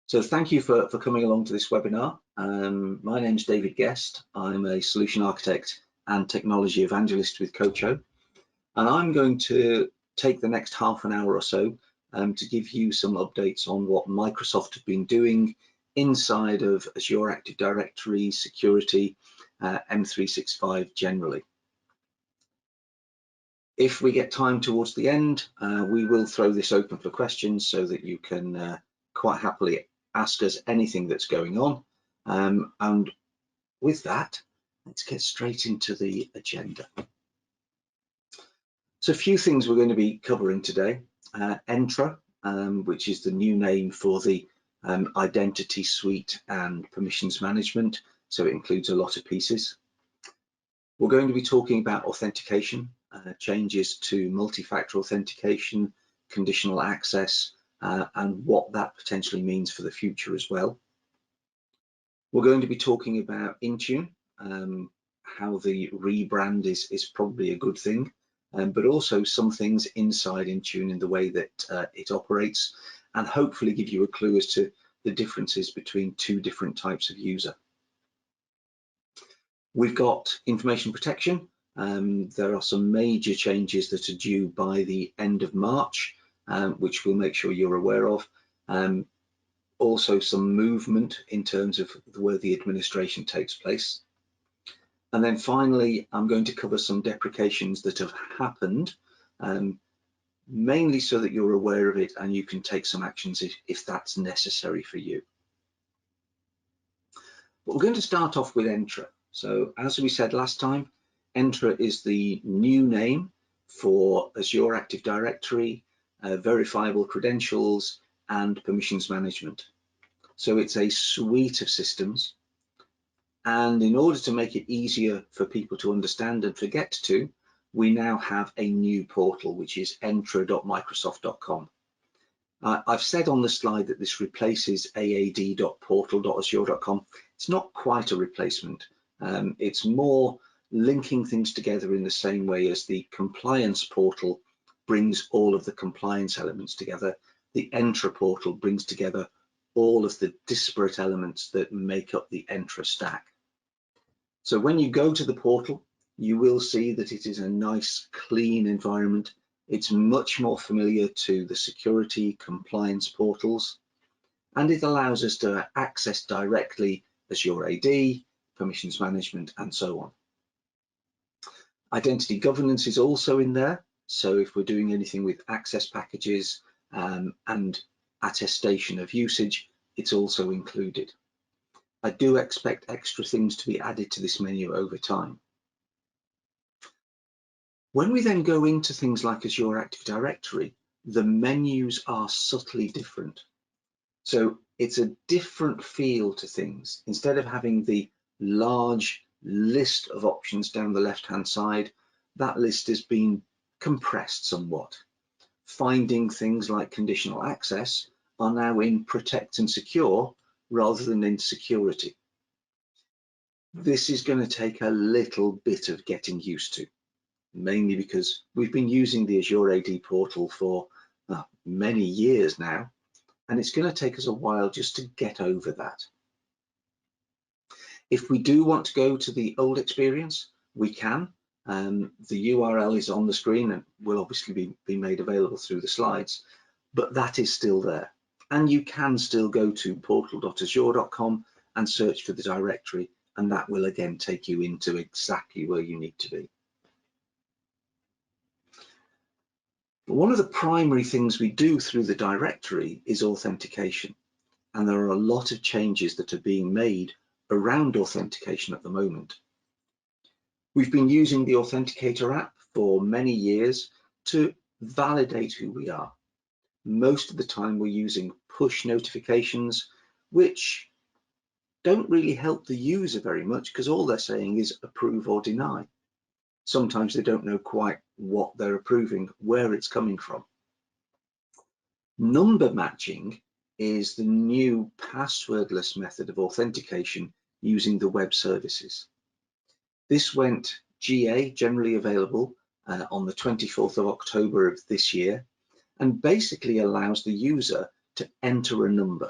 So thank you for coming along to this webinar. My name's David Guest. I'm a solution architect and technology evangelist with Cocho, and I'm going to take the next half an hour or so to give you some updates on what Microsoft have been doing inside of Azure Active Directory, security, M365 generally. If we get time towards the end, we will throw this open for questions so that you can quite happily ask us anything that's going on. And with that, let's get straight into the agenda. So a few things we're going to be covering today. Entra, which is the new name for the identity suite and permissions management. So it includes a lot of pieces. We're going to be talking about authentication, changes to multi-factor authentication, conditional access, and what that potentially means for the future as well. We're going to be talking about Intune, how the rebrand is probably a good thing, but also some things inside Intune in the way that it operates, and hopefully give you a clue as to the differences between two different types of user. We've got information protection. There are some major changes that are due by the end of March, which we'll make sure you're aware of. Also some movement in terms of where the administration takes place. And then finally, I'm going to cover some deprecations that have happened, mainly so that you're aware of it and you can take some actions if that's necessary for you. But we're going to start off with Entra. So as we said last time, Entra is the new name for Azure Active Directory, verifiable credentials, and permissions management. So it's a suite of systems. And in order to make it easier for people to understand and forget to, we now have a new portal, which is entra.microsoft.com. I've said on the slide that this replaces aad.portal.azure.com. It's not quite a replacement. It's more linking things together in the same way as the compliance portal brings all of the compliance elements together. The Entra portal brings together all of the disparate elements that make up the Entra stack. So when you go to the portal, you will see that it is a nice, clean environment. It's much more familiar to the security compliance portals, and it allows us to access directly Azure AD, permissions management, and so on. Identity governance is also in there. So if we're doing anything with access packages and attestation of usage, it's also included. I do expect extra things to be added to this menu over time. When we then go into things like Azure Active Directory, the menus are subtly different. So it's a different feel to things. Instead of having the large list of options down the left-hand side, that list has been compressed somewhat. Finding things like conditional access are now in protect and secure rather than in security. This is going to take a little bit of getting used to, mainly because we've been using the Azure AD portal for many years now, and it's going to take us a while just to get over that. If we do want to go to the old experience, we can. The URL is on the screen and will obviously be made available through the slides, but that is still there. And you can still go to portal.azure.com and search for the directory, and that will again take you into exactly where you need to be. But one of the primary things we do through the directory is authentication, and there are a lot of changes that are being made around authentication at the moment. We've been using the Authenticator app for many years to validate who we are. Most of the time we're using push notifications, which don't really help the user very much because all they're saying is approve or deny. Sometimes they don't know quite what they're approving, where it's coming from. Number matching is the new passwordless method of authentication using the web services. This went GA, generally available, on the 24th of October of this year, and basically allows the user to enter a number.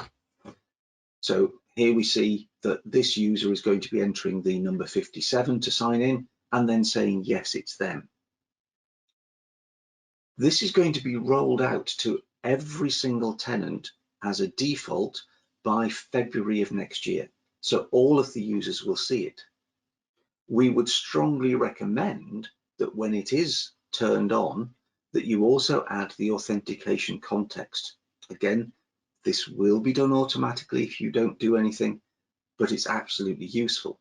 So here we see that this user is going to be entering the number 57 to sign in and then saying, yes, it's them. This is going to be rolled out to every single tenant as a default by February of next year. So all of the users will see it. We would strongly recommend that when it is turned on, that you also add the authentication context. Again, this will be done automatically if you don't do anything, but it's absolutely useful.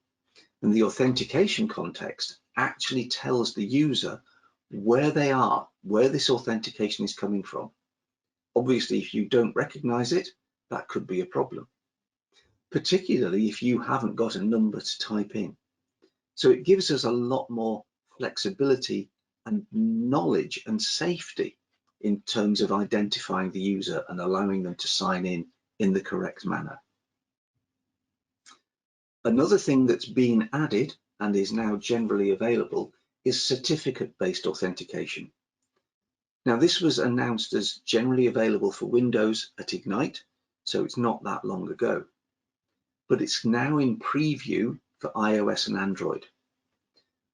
And the authentication context actually tells the user where they are, where this authentication is coming from. Obviously, if you don't recognize it, that could be a problem, particularly if you haven't got a number to type in. So it gives us a lot more flexibility and knowledge and safety in terms of identifying the user and allowing them to sign in the correct manner. Another thing that's been added and is now generally available is certificate-based authentication. Now, this was announced as generally available for Windows at Ignite, so it's not that long ago, but it's now in preview for iOS and Android.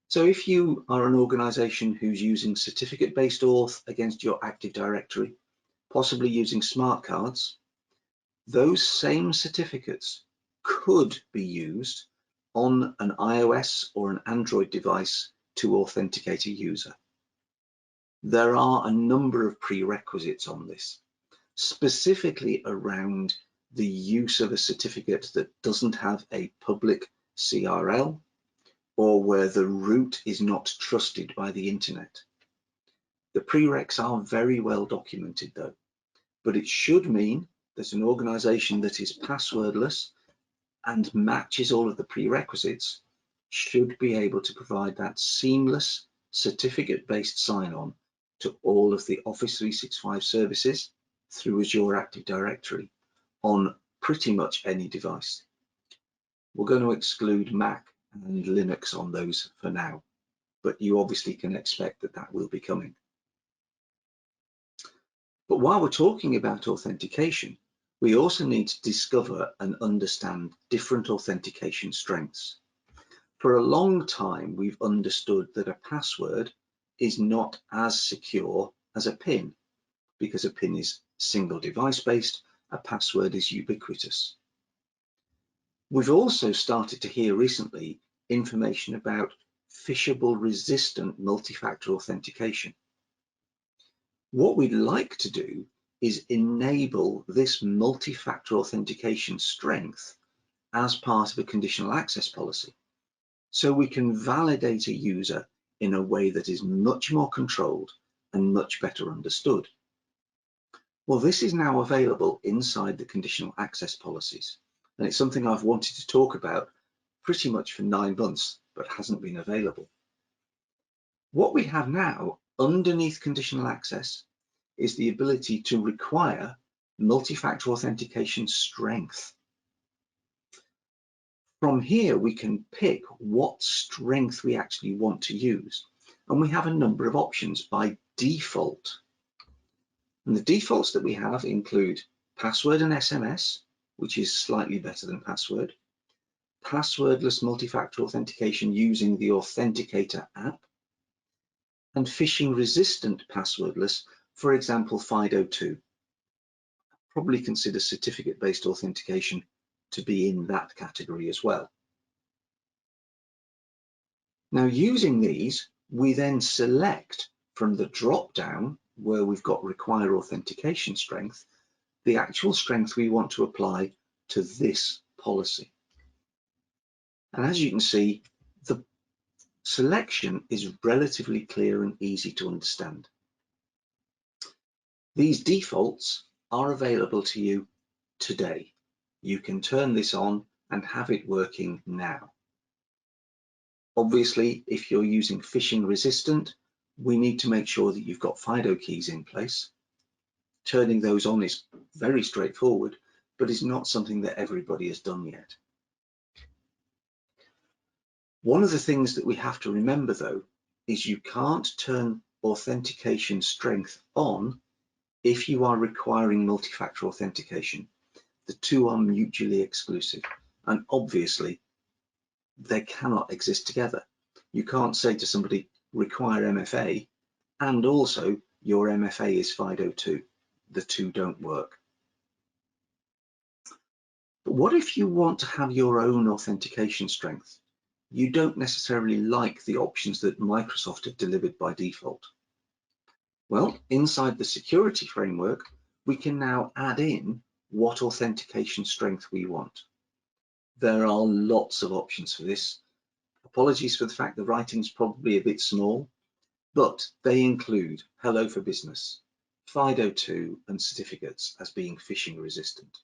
So if you are an organization who's using certificate-based auth against your Active Directory, possibly using smart cards, those same certificates could be used on an iOS or an Android device to authenticate a user. There are a number of prerequisites on this, specifically around the use of a certificate that doesn't have a public CRL or where the root is not trusted by the internet. The prereqs are very well documented though, but it should mean that an organization that is passwordless and matches all of the prerequisites should be able to provide that seamless certificate-based sign-on to all of the Office 365 services through Azure Active Directory on pretty much any device. We're going to exclude Mac and Linux on those for now, but you obviously can expect that that will be coming. But while we're talking about authentication, we also need to discover and understand different authentication strengths. For a long time, we've understood that a password is not as secure as a PIN, because a PIN is single device based, a password is ubiquitous. We've also started to hear recently information about phishable resistant multi-factor authentication. What we'd like to do is enable this multi-factor authentication strength as part of a conditional access policy, so we can validate a user in a way that is much more controlled and much better understood. Well, this is now available inside the conditional access policies, and it's something I've wanted to talk about pretty much for 9 months, but hasn't been available. What we have now underneath conditional access is the ability to require multi-factor authentication strength. From here, we can pick what strength we actually want to use, and we have a number of options by default. And the defaults that we have include password and SMS, which is slightly better than password, passwordless multi-factor authentication using the Authenticator app, and phishing resistant passwordless, for example, FIDO2. Probably consider certificate-based authentication to be in that category as well. Now, using these, we then select from the drop-down where we've got require authentication strength, the actual strength we want to apply to this policy. And as you can see, the selection is relatively clear and easy to understand. These defaults are available to you today. You can turn this on and have it working now. Obviously, if you're using phishing resistant, we need to make sure that you've got FIDO keys in place. Turning those on is very straightforward, but is not something that everybody has done yet. One of the things that we have to remember, though, is you can't turn authentication strength on if you are requiring multi-factor authentication. The two are mutually exclusive, and obviously they cannot exist together. You can't say to somebody, require MFA, and also your MFA is FIDO2. The two don't work. But what if you want to have your own authentication strength? You don't necessarily like the options that Microsoft have delivered by default. Well, inside the security framework, we can now add in what authentication strength we want. There are lots of options for this. Apologies for the fact the writing's probably a bit small, but they include Hello for Business, FIDO2, and certificates as being phishing resistant.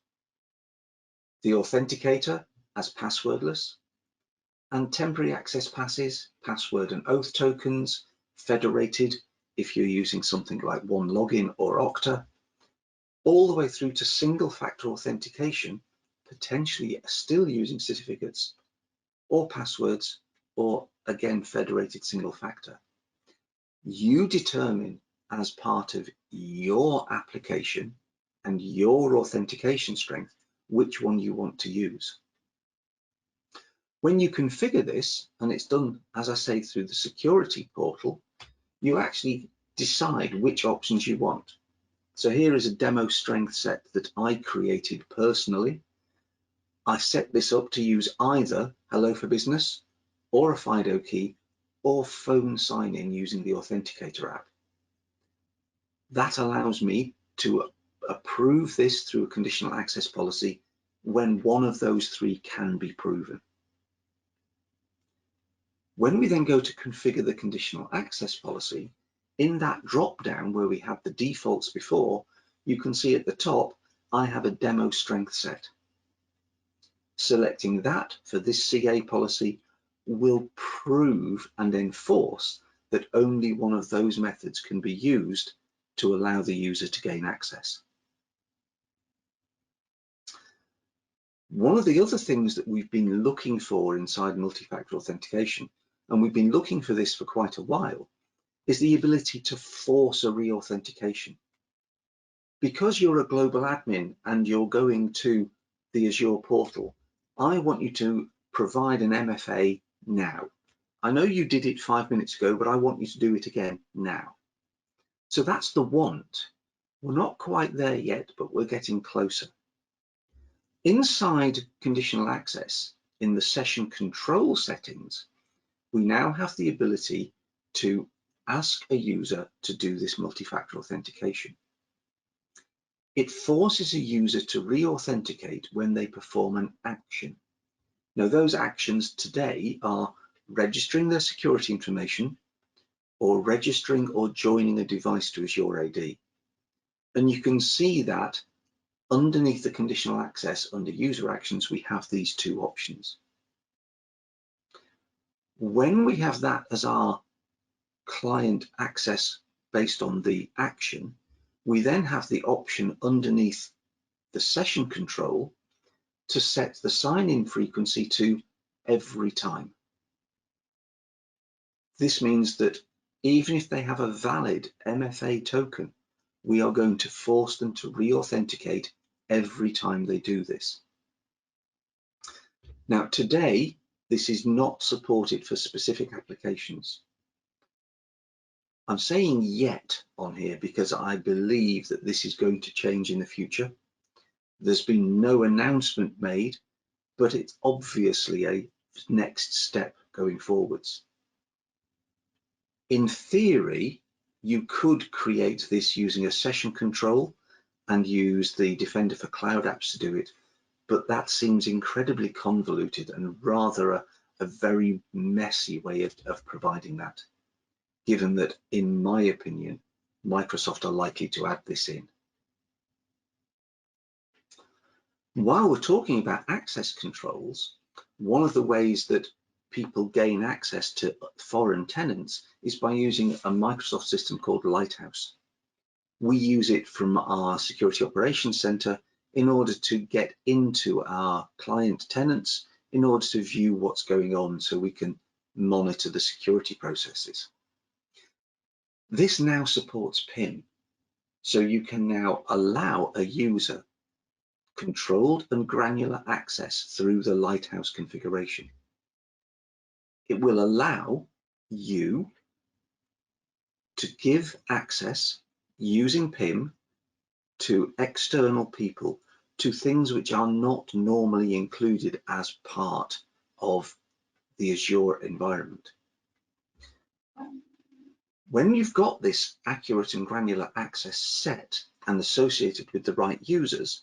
The authenticator as passwordless, and temporary access passes, password and oath tokens, federated if you're using something like OneLogin or Okta, all the way through to single-factor authentication, potentially still using certificates or passwords, or again, federated single-factor. You determine as part of your application and your authentication strength which one you want to use. When you configure this, and it's done, as I say, through the security portal, you actually decide which options you want. So here is a demo strength set that I created personally. I set this up to use either Hello for Business or a FIDO key or phone sign-in using the Authenticator app. That allows me to approve this through a conditional access policy when one of those three can be proven. When we then go to configure the conditional access policy, in that drop down where we had the defaults before, you can see at the top, I have a demo strength set. Selecting that for this CA policy will prove and enforce that only one of those methods can be used to allow the user to gain access. One of the other things that we've been looking for inside multi-factor authentication, and we've been looking for this for quite a while, is the ability to force a re-authentication. Because you're a global admin and you're going to the Azure portal, I want you to provide an MFA now. I know you did it 5 minutes ago, but I want you to do it again now. So that's the want. We're not quite there yet, but we're getting closer. Inside conditional access, in the session control settings, we now have the ability to ask a user to do this multi-factor authentication. It forces a user to re-authenticate when they perform an action. Now, those actions today are registering their security information or registering or joining a device to Azure AD. And you can see that underneath the conditional access under user actions, we have these two options. When we have that as our client access based on the action, we then have the option underneath the session control to set the sign-in frequency to every time. This means that even if they have a valid MFA token, we are going to force them to re-authenticate every time they do this. Now, today, this is not supported for specific applications. I'm saying yet on here because I believe that this is going to change in the future. There's been no announcement made, but it's obviously a next step going forwards. In theory, you could create this using a session control and use the Defender for Cloud Apps to do it, but that seems incredibly convoluted and rather a very messy way of providing that, given that, in my opinion, Microsoft are likely to add this in. While we're talking about access controls, one of the ways that people gain access to foreign tenants is by using a Microsoft system called Lighthouse. We use it from our Security Operations Center in order to get into our client tenants in order to view what's going on so we can monitor the security processes. This now supports PIM, so you can now allow a user controlled and granular access through the Lighthouse configuration. It will allow you to give access using PIM to external people to things which are not normally included as part of the Azure environment. When you've got this accurate and granular access set and associated with the right users,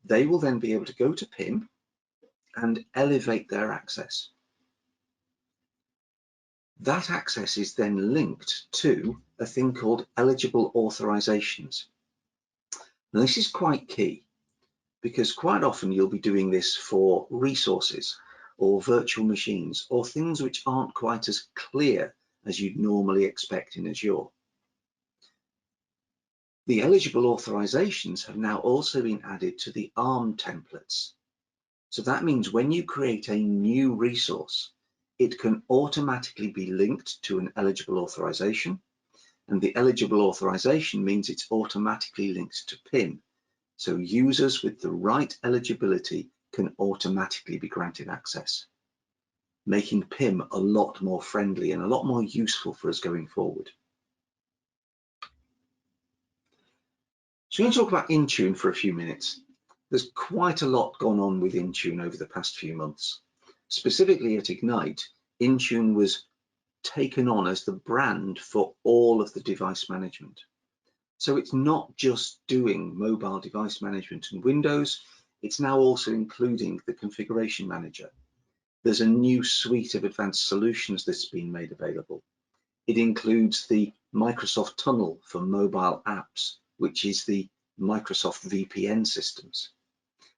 they will then be able to go to PIM and elevate their access. That access is then linked to a thing called eligible authorizations. Now, this is quite key because quite often you'll be doing this for resources or virtual machines or things which aren't quite as clear as you'd normally expect in Azure. The eligible authorizations have now also been added to the ARM templates. So that means when you create a new resource, it can automatically be linked to an eligible authorization, and the eligible authorization means it's automatically linked to PIM. So users with the right eligibility can automatically be granted access, making PIM a lot more friendly and a lot more useful for us going forward. So we're going to talk about Intune for a few minutes. There's quite a lot gone on with Intune over the past few months. Specifically at Ignite, Intune was taken on as the brand for all of the device management. So it's not just doing mobile device management and Windows, it's now also including the configuration manager. There's a new suite of advanced solutions that's been made available. It includes the Microsoft Tunnel for mobile apps, which is the Microsoft VPN systems.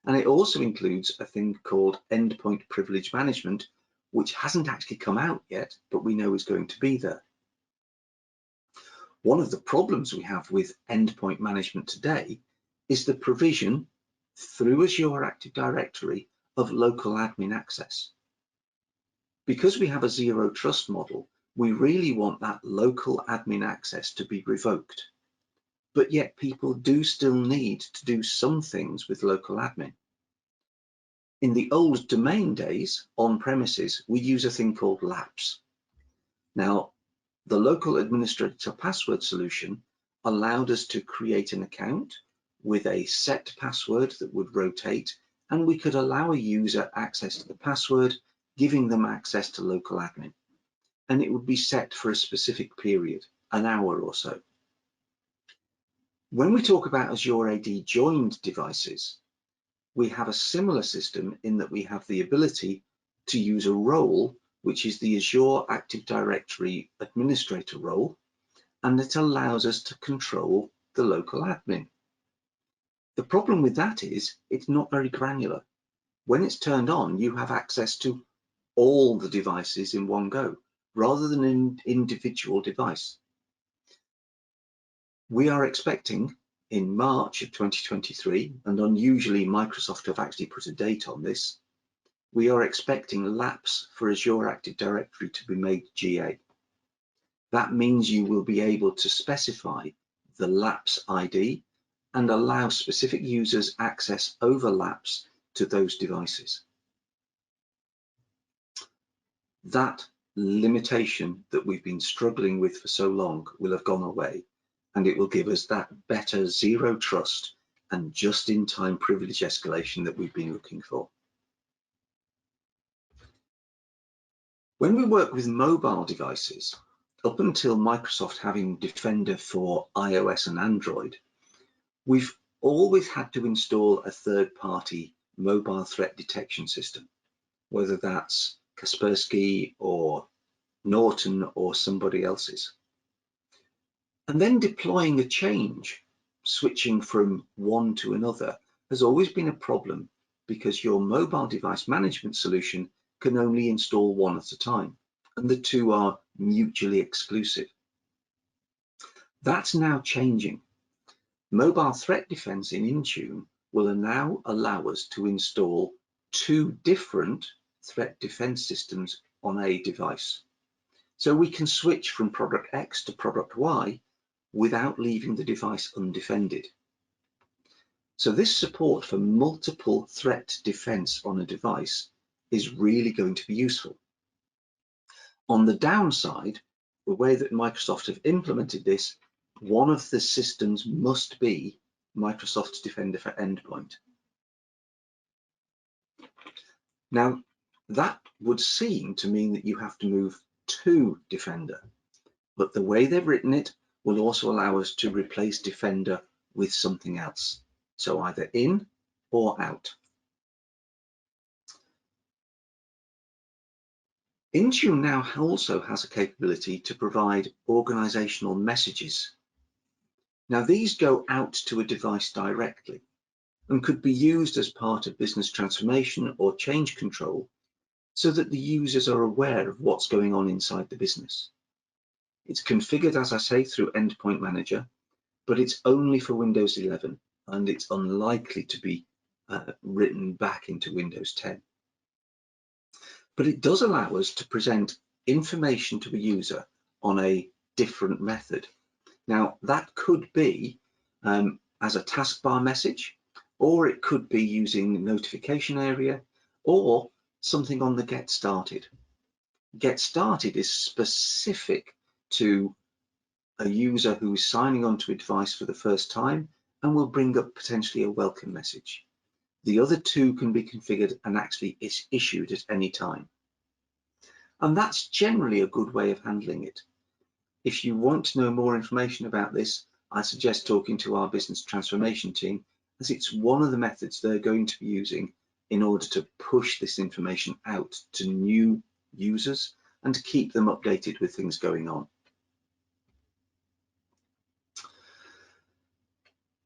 And it also includes a thing called Endpoint Privilege Management, which hasn't actually come out yet, but we know is going to be there. One of the problems we have with endpoint management today is the provision through Azure Active Directory of local admin access. Because we have a zero trust model, we really want that local admin access to be revoked. But yet people do still need to do some things with local admin. In the old domain days, on premises, we use a thing called LAPS. Now, the local administrator password solution allowed us to create an account with a set password that would rotate, and we could allow a user access to the password, giving them access to local admin. And it would be set for a specific period, an hour or so. When we talk about Azure AD joined devices, we have a similar system in that we have the ability to use a role, which is the Azure Active Directory administrator role, and it allows us to control the local admin. The problem with that is it's not very granular. When it's turned on, you have access to all the devices in one go, rather than an individual device. We are expecting in March of 2023, and unusually Microsoft have actually put a date on this, we are expecting LAPS for Azure Active Directory to be made GA. That means you will be able to specify the LAPS ID and allow specific users access over LAPS to those devices. That limitation that we've been struggling with for so long will have gone away, and it will give us that better zero trust and just-in-time privilege escalation that we've been looking for. When we work with mobile devices, up until Microsoft having Defender for iOS and Android, we've always had to install a third-party mobile threat detection system, whether that's Kaspersky or Norton or somebody else's. And then deploying a change, switching from one to another, has always been a problem because your mobile device management solution can only install one at a time, and the two are mutually exclusive. That's now changing. Mobile threat defense in Intune will now allow us to install two different threat defense systems on a device. So we can switch from product X to product Y without leaving the device undefended. So this support for multiple threat defense on a device is really going to be useful. On the downside, the way that Microsoft have implemented this, one of the systems must be Microsoft's Defender for Endpoint. Now, that would seem to mean that you have to move to Defender, but the way they've written it will also allow us to replace Defender with something else. So either in or out. Intune now also has a capability to provide organizational messages. Now these go out to a device directly and could be used as part of business transformation or change control so that the users are aware of what's going on inside the business. It's configured, as I say, through Endpoint Manager, but it's only for Windows 11 and it's unlikely to be written back into Windows 10. But it does allow us to present information to a user on a different method. Now, that could be as a taskbar message, or it could be using notification area, or something on the Get Started. Get Started is specific to a user who is signing onto a device for the first time and will bring up potentially a welcome message. The other two can be configured and actually is issued at any time. And that's generally a good way of handling it. If you want to know more information about this, I suggest talking to our business transformation team, as it's one of the methods they're going to be using in order to push this information out to new users and to keep them updated with things going on.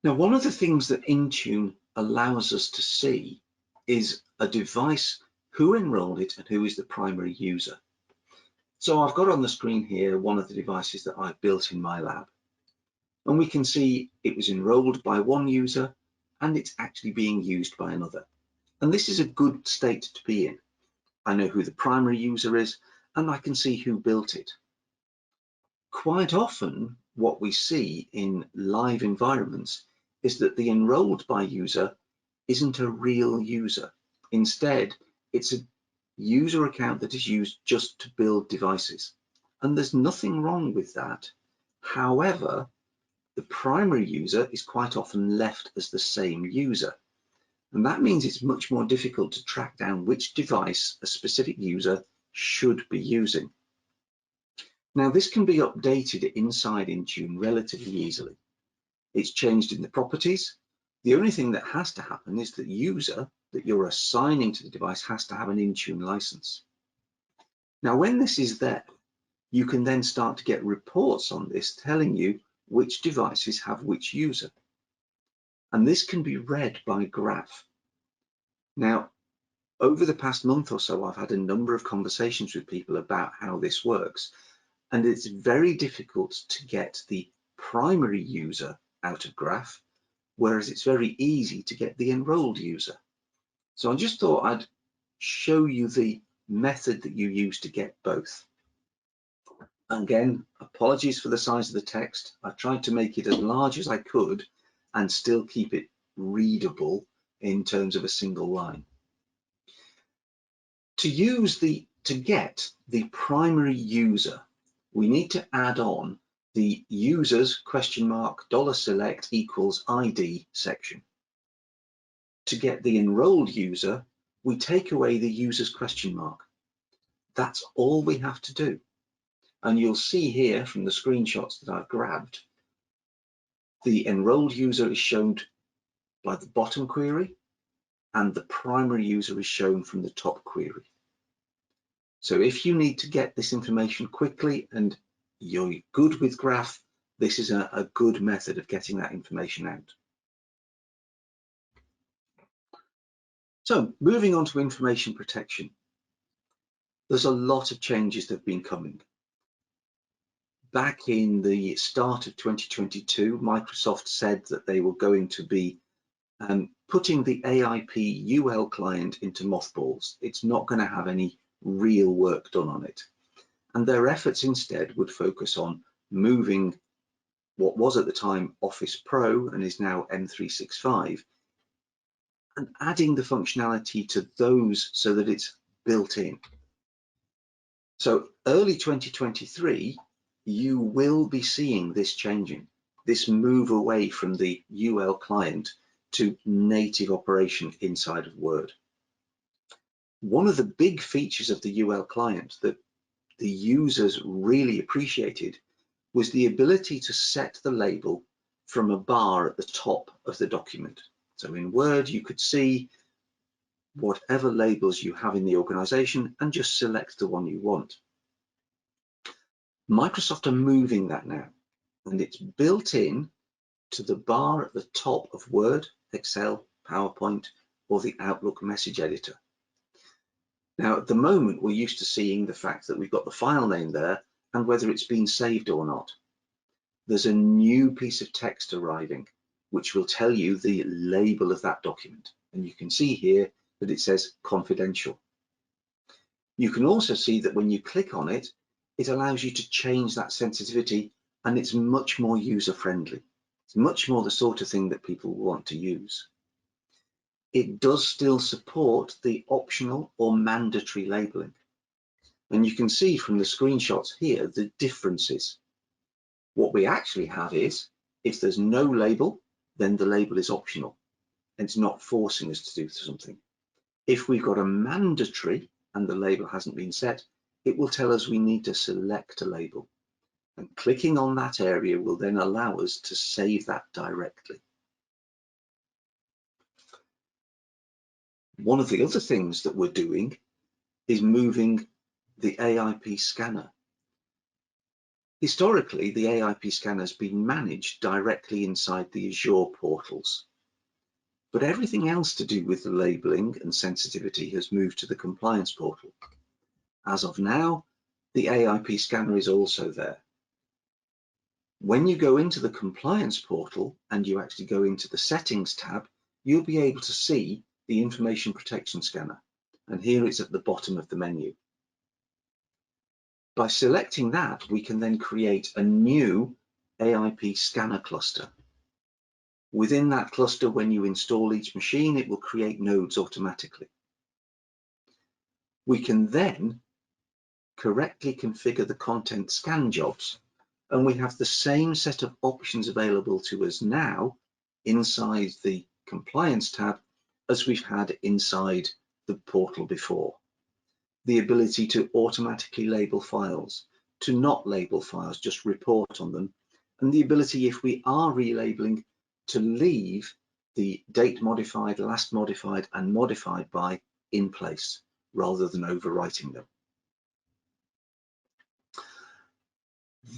Now, one of the things that Intune allows us to see is a device, who enrolled it and who is the primary user. So I've got on the screen here one of the devices that I've built in my lab. And we can see it was enrolled by one user and it's actually being used by another. And this is a good state to be in. I know who the primary user is and I can see who built it. Quite often, what we see in live environments is that the enrolled by user isn't a real user. Instead, it's a user account that is used just to build devices. And there's nothing wrong with that. However, the primary user is quite often left as the same user. And that means it's much more difficult to track down which device a specific user should be using. Now, this can be updated inside Intune relatively easily. It's changed in the properties. The only thing that has to happen is that the user that you're assigning to the device has to have an Intune license. Now, when this is there, you can then start to get reports on this telling you which devices have which user. And this can be read by graph. Now, over the past month or so, I've had a number of conversations with people about how this works. And it's very difficult to get the primary user out of graph, whereas it's very easy to get the enrolled user. So I just thought I'd show you the method that you use to get both. Again, apologies for the size of the text. I tried to make it as large as I could and still keep it readable in terms of a single line. To get the primary user, we need to add on the users $select equals ID section. To get the enrolled user, we take away the user's question mark. That's all we have to do. And you'll see here from the screenshots that I've grabbed, the enrolled user is shown by the bottom query and the primary user is shown from the top query. So if you need to get this information quickly and you're good with graph, this is a good method of getting that information out. So moving on to information protection. There's a lot of changes that have been coming. Back in the start of 2022, Microsoft said that they were going to be putting the AIP UL client into mothballs. It's not going to have any real work done on it. And their efforts instead would focus on moving what was at the time Office Pro and is now M365 and adding the functionality to those so that it's built in. So early 2023, you will be seeing this changing, this move away from the UL client to native operation inside of Word. One of the big features of the UL client that the users really appreciated was the ability to set the label from a bar at the top of the document. So in Word, you could see whatever labels you have in the organization and just select the one you want. Microsoft are moving that now, and it's built in to the bar at the top of Word, Excel, PowerPoint, or the Outlook message editor. Now, at the moment, we're used to seeing the fact that we've got the file name there and whether it's been saved or not. There's a new piece of text arriving, which will tell you the label of that document. And you can see here that it says confidential. You can also see that when you click on it, it allows you to change that sensitivity, and it's much more user-friendly. It's much more the sort of thing that people want to use. It does still support the optional or mandatory labeling. And you can see from the screenshots here the differences. What we actually have is, if there's no label, then the label is optional. It's not forcing us to do something. If we've got a mandatory and the label hasn't been set, it will tell us we need to select a label. And clicking on that area will then allow us to save that directly. One of the other things that we're doing is moving the AIP scanner. Historically, the AIP scanner has been managed directly inside the Azure portals, but everything else to do with the labeling and sensitivity has moved to the compliance portal. As of now, the AIP scanner is also there. When you go into the compliance portal and you actually go into the settings tab, you'll be able to see the information protection scanner. And here it's at the bottom of the menu. By selecting that, we can then create a new AIP scanner cluster. Within that cluster, when you install each machine, it will create nodes automatically. We can then correctly configure the content scan jobs, and we have the same set of options available to us now inside the compliance tab as we've had inside the portal before. The ability to automatically label files, to not label files, just report on them, and the ability, if we are relabeling, to leave the date modified, last modified, and modified by in place rather than overwriting them.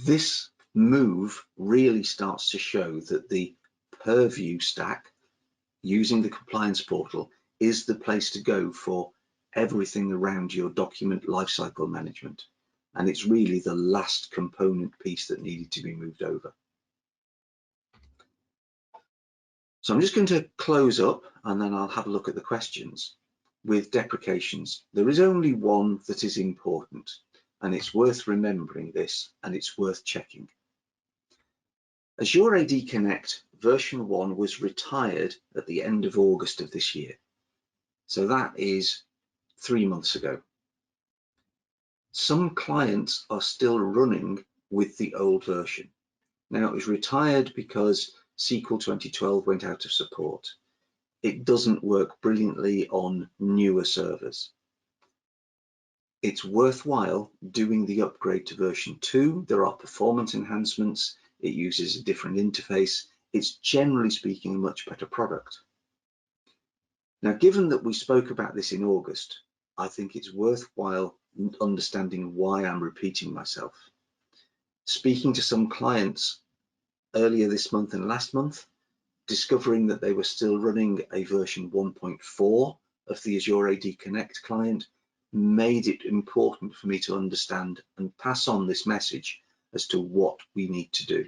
This move really starts to show that the purview stack using the compliance portal is the place to go for everything around your document lifecycle management. And it's really the last component piece that needed to be moved over. So I'm just going to close up and then I'll have a look at the questions. With deprecations, there is only one that is important, and it's worth remembering this, and it's worth checking. Azure AD Connect version 1 was retired at the end of August of this year. So that is 3 months ago. Some clients are still running with the old version. Now, it was retired because SQL 2012 went out of support. It doesn't work brilliantly on newer servers. It's worthwhile doing the upgrade to version 2. There are performance enhancements. It uses a different interface. It's generally speaking a much better product. Now, given that we spoke about this in August, I think it's worthwhile understanding why I'm repeating myself. Speaking to some clients earlier this month and last month, discovering that they were still running a version 1.4 of the Azure AD Connect client made it important for me to understand and pass on this message as to what we need to do.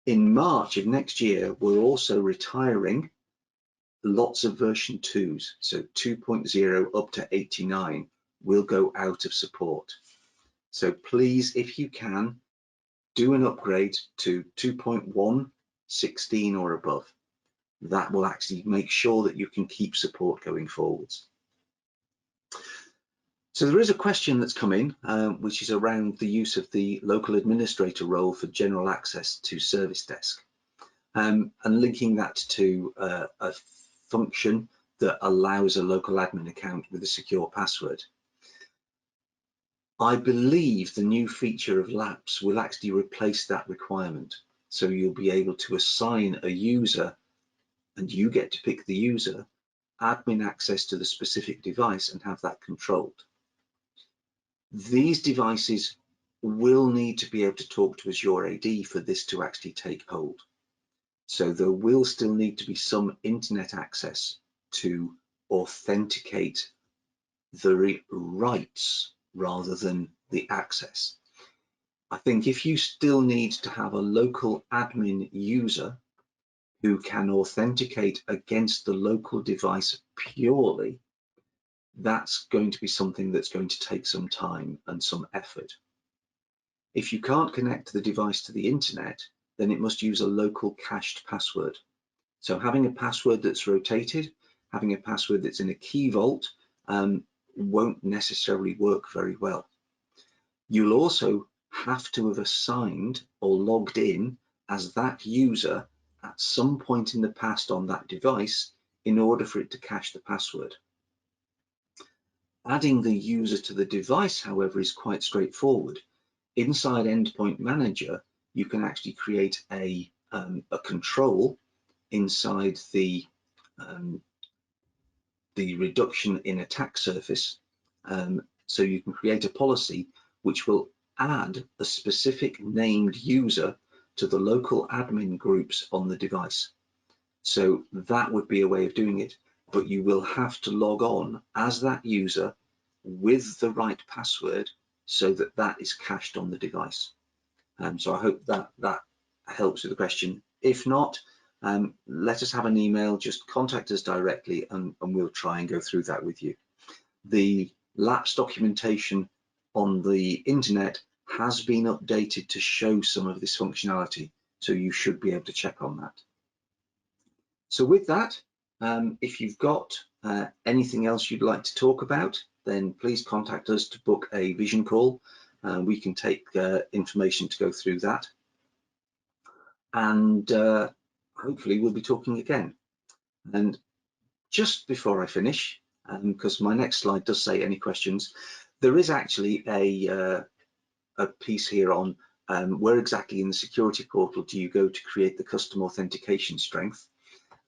In March of next year, we're also retiring lots of version 2s, so 2.0 up to 89 will go out of support. So please, if you can, do an upgrade to 2.1, 16 or above. that will actually make sure that you can keep support going forwards. So there is a question that's come in, which is around the use of the local administrator role for general access to Service Desk, and linking that to a function that allows a local admin account with a secure password. I believe the new feature of Lapse will actually replace that requirement. So you'll be able to assign a user, and you get to pick the user, admin access to the specific device and have that controlled. These devices will need to be able to talk to Azure AD for this to actually take hold. So there will still need to be some internet access to authenticate the rights rather than the access. I think if you still need to have a local admin user who can authenticate against the local device purely, that's going to be something that's going to take some time and some effort. If you can't connect the device to the internet, then it must use a local cached password. So having a password that's rotated, having a password that's in a key vault, won't necessarily work very well. You'll also have to have assigned or logged in as that user at some point in the past on that device in order for it to cache the password. Adding the user to the device, however, is quite straightforward. Inside Endpoint Manager, you can actually create a control inside the reduction in attack surface. So you can create a policy which will add a specific named user to the local admin groups on the device. So that would be a way of doing it, but you will have to log on as that user with the right password so that that is cached on the device. So I hope that helps with the question. If not, let us have an email, just contact us directly and we'll try and go through that with you. The Lapse documentation on the internet has been updated to show some of this functionality, so you should be able to check on that. So with that, if you've got anything else you'd like to talk about, then please contact us to book a vision call. We can take information to go through that. And hopefully we'll be talking again. And just before I finish, because my next slide does say any questions, there is actually a piece here on where exactly in the security portal do you go to create the custom authentication strength.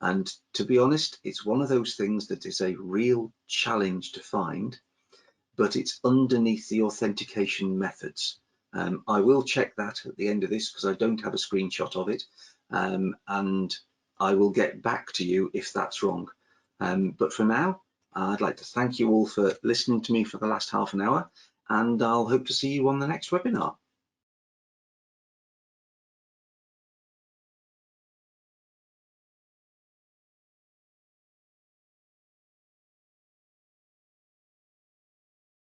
And to be honest, it's one of those things that is a real challenge to find, but it's underneath the authentication methods. I will check that at the end of this because I don't have a screenshot of it, and I will get back to you if that's wrong. But for now, I'd like to thank you all for listening to me for the last half an hour, and I'll hope to see you on the next webinar.